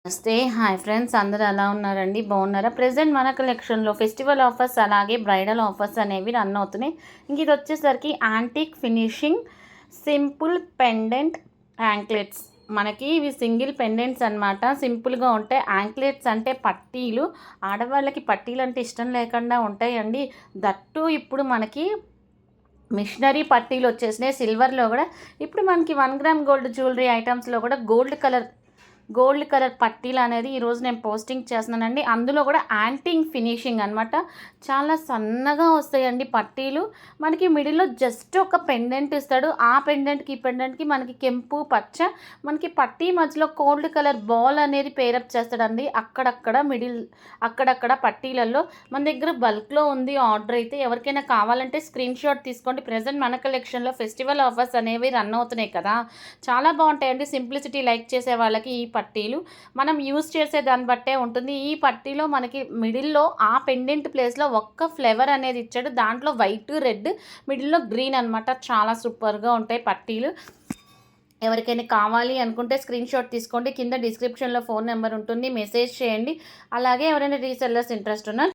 నమస్తే. Hi friends, అందరూ ఎలా ఉన్నారండి? బాగున్నారా? ప్రెజెంట్ మన కలెక్షన్‌లో ఫెస్టివల్ ఆఫర్స్ అలాగే బ్రైడల్ ఆఫర్స్ అనేవి రన్ అవుతున్నాయి. ఇంక ఇది వచ్చేసరికి antique finishing simple pendant anklets. మనకి ఇవి సింగిల్ పెండెంట్స్ అనమాట. సింపుల్‌గా ఉంటాయి. యాంక్లెట్స్ అంటే పట్టీలు. ఆడవాళ్ళకి పట్టీలు అంటే ఇష్టం లేకుండా ఉంటాయండి. దట్టు ఇప్పుడు మనకి మిషనరీ పట్టీలు వచ్చేసినాయి. సిల్వర్లో కూడా ఇప్పుడు మనకి 1 గ్రామ్ గోల్డ్ జ్యువెలరీ ఐటమ్స్లో కూడా గోల్డ్ కలర్ పట్టీలు అనేది ఈరోజు నేను పోస్టింగ్ చేస్తున్నానండి. అందులో కూడా యాంటిక్ ఫినిషింగ్ అనమాట. చాలా సన్నగా వస్తాయండి పట్టీలు. మనకి మిడిల్లో జస్ట్ ఒక పెండెంట్ ఇస్తాడు. ఆ పెండెంట్కి ఈ పెండెంట్కి మనకి కెంపు పచ్చ మనకి పట్టీ మధ్యలో గోల్డ్ కలర్ బాల్ అనేది పేరప్ చేస్తాడండి. అక్కడక్కడ పట్టీలలో మన దగ్గర బల్క్లో ఉంది ఆర్డర్. అయితే ఎవరికైనా కావాలంటే స్క్రీన్ షాట్ తీసుకోండి. ప్రజెంట్ మన కలెక్షన్లో ఫెస్టివల్ ఆఫర్స్ అనేవి రన్ అవుతున్నాయి కదా, చాలా బాగుంటాయండి. సింప్లిసిటీ లైక్ చేసే వాళ్ళకి ఈ పట్టీలు మనం యూజ్ చేసే దాన్ని బట్టే ఉంటుంది. ఈ పట్టీలో మనకి మిడిల్లో ఆ పెండెంట్ ప్లేస్లో ఒక్క ఫ్లేవర్ అనేది ఇచ్చాడు. దాంట్లో వైట్ రెడ్ మిడిల్లో గ్రీన్ అనమాట. చాలా సూపర్గా ఉంటాయి పట్టీలు. ఎవరికైనా కావాలి అనుకుంటే స్క్రీన్ షాట్ తీసుకోండి. కింద డిస్క్రిప్షన్లో ఫోన్ నెంబర్ ఉంటుంది, మెసేజ్ చేయండి. అలాగే ఎవరైనా రీసెల్లర్స్ ఇంట్రెస్ట్ ఉన్నా